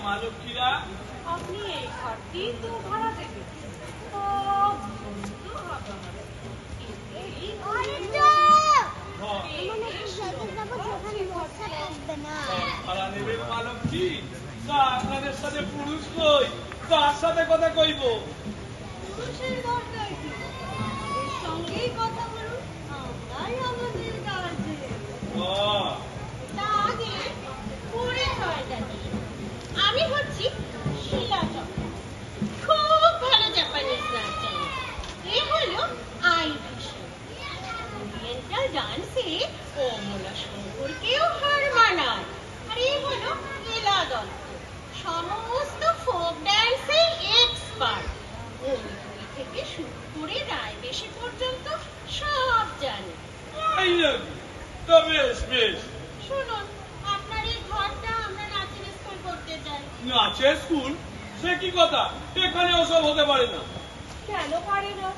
মা লক্ষ্মীরা, আপনি এই ঘরটি তো ভাড়া দেবেন। ভাড়া নেবেন মা লক্ষ্মী? তা আপনাদের সাথে পুরুষ কই? কার সাথে কথা কইব? পুরুষের দরকার কি? আমাদের সঙ্গেই কথা বলুন, আমরাই আমাদের কাজে। তা আগে পরিচয়টা দিই। আমি হচ্ছি শিলা চক্র, খুব ভালো জাপানিজ নাচ জানি। এ হলো আইরিশ, ওরিয়েন্টাল ডান্সে অমলা শঙ্করকেও হার মানায়। আর এ হলো এলা দল, সমস্ত ফোক ডান্সে এক্সপার্ট। হরিপুরি থেকে শুরু করে রায়বেশি পর্যন্ত সব জানে। তা বেশ বেশ। শুনুন, আপনার এই ঘরটা আমরা নাচের স্কুল করতে চাই। নাচের স্কুল? সে কি কথা? এখানে ওসব হতে পারে না। কেন পারে না?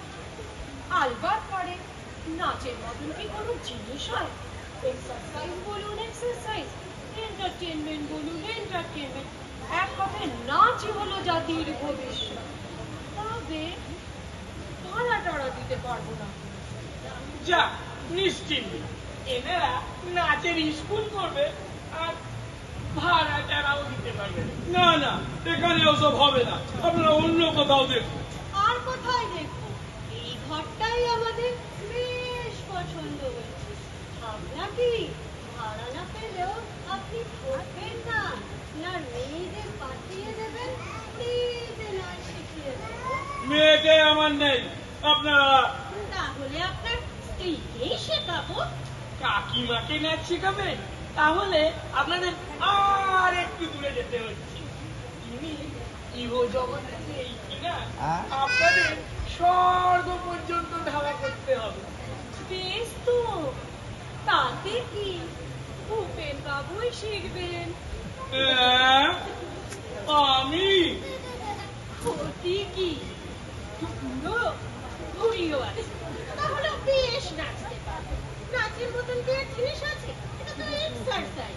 আলবাত পারে। নাচের মতন কি কোনো জিনিস হয়? এক্সারসাইজ বলুন এক্সারসাইজ, এন্টারটেনমেন্ট বলুন এন্টারটেনমেন্ট, এক কথায় নাচই হলো জাতির ভবিষ্যৎ। তবে ভাড়া টাড়া দিতে পারবো না। যা, নিশ্চিন্তে এনারা নাচের স্কুল করবে আর ভাড়া টাড়াও দিতে পারবে না। না, এখানে ওসব হবে না। আপনারা অন্য কোথাও দেখুন। আর কোথায় দেখবো? এই ঘরটাই আমাদের বেশ পছন্দ হয়েছে। আপনাকে ভাড়া না পেলেও আপনি থাকবেন না, না মেয়েদের পাঠিয়ে দেবেন, ফ্রিতে নাচ শিখিয়ে দেবেন। মেয়েকে আমার নেই। আপনারা তাহলে আপনার স্ত্রীকেই শেখাবো। কাকিমাকে নাচ শেখাবেন? তাহলে আপনাদের আর একটু দূরে যেতে হচ্ছে। তিনি ইহ জগৎ থেকে এই কিনা আপনাদের স্বর্গ পর্যন্ত ধারা করতে হবে। বেশ তো, তাতে কি, ভূপেন বাবুই শিখবেন। আমি ক্ষতি কি? পুরো ঘুরিও আছে, তাহলে বেশ নাচতে পারবে। নাচের মতন কি এক জিনিস আছে? এটা তো এক্সারসাইজ।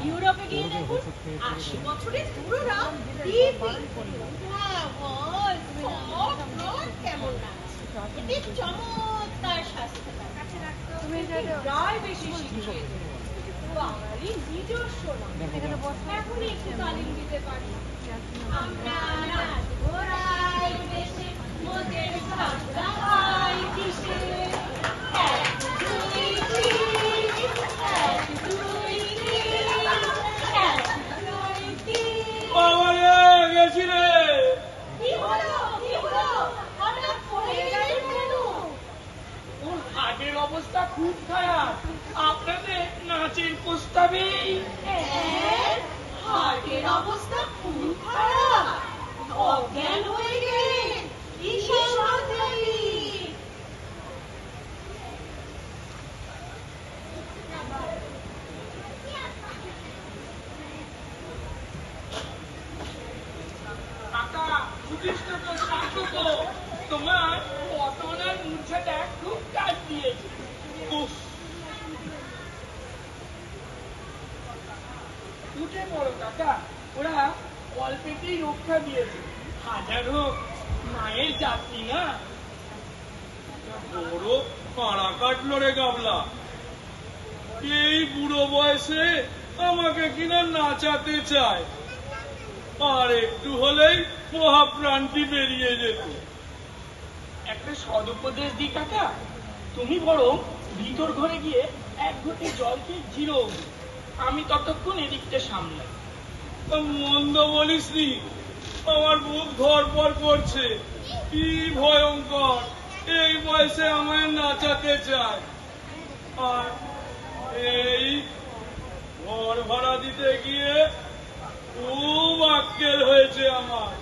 ইউরোপে গিয়ে দেখুন, 80 বছরের বুড়োরা কেমন নাচছে। এতে চমৎকার স্বাস্থ্য প্রায় বেশি শিখিয়ে দেবে। বাঙালি নিজস্ব না, এখন একটু তালিম দিতে পারি। আমরা নাচবো রায় দেশে, মোদের ভাবনা হয় কিসে। এক দুই তিন, এক দুই তিন, এক দুই তিন। বাবারে গেছি রে। কি হলো? কি হলো? হঠাৎ পড়ে গেলেন কেন? ওর হাটের অবস্থা খুব খারাপ। আপনাদের নাচের প্রস্তাবেই হার্টের অবস্থা খুব খারাপ, অজ্ঞান হয়ে গেলেন। কি সাংঘাতিক! কাকা, উঠিসটা তো, শান্ত তো। তোমার পতন আর মূর্ছাটা খুব কাজ দিয়েছে। উফ, উঠে পড়ো কাকা, ওরা অল্পেতেই রক্ষা দিয়েছে। হাজার হোক মায়ের যাত্রী না। বড় কাঁড়া কাটলো রে গাবলা। এই বুড়ো বয়সে আমাকে কিনা নাচাতে চায়, আর একটু হলেই মহাপ্রাণটি বেরিয়ে যেত। একটা সদুপদেশ দি কাকা, তুমি বরং ভিতর ঘরে গিয়ে এক ঘটি জল খেয়ে জিরো, আমি ততক্ষণ এদিকটা সামলাই। মন্দ বলিসনি, আমার বুক ধরপড় করছে। কি ভয়ঙ্কর, এই বয়সে আমায় নাচাতে চায়। আর এই ঘর ভাড়া দিতে গিয়ে খুব আক্কেল হয়েছে আমার।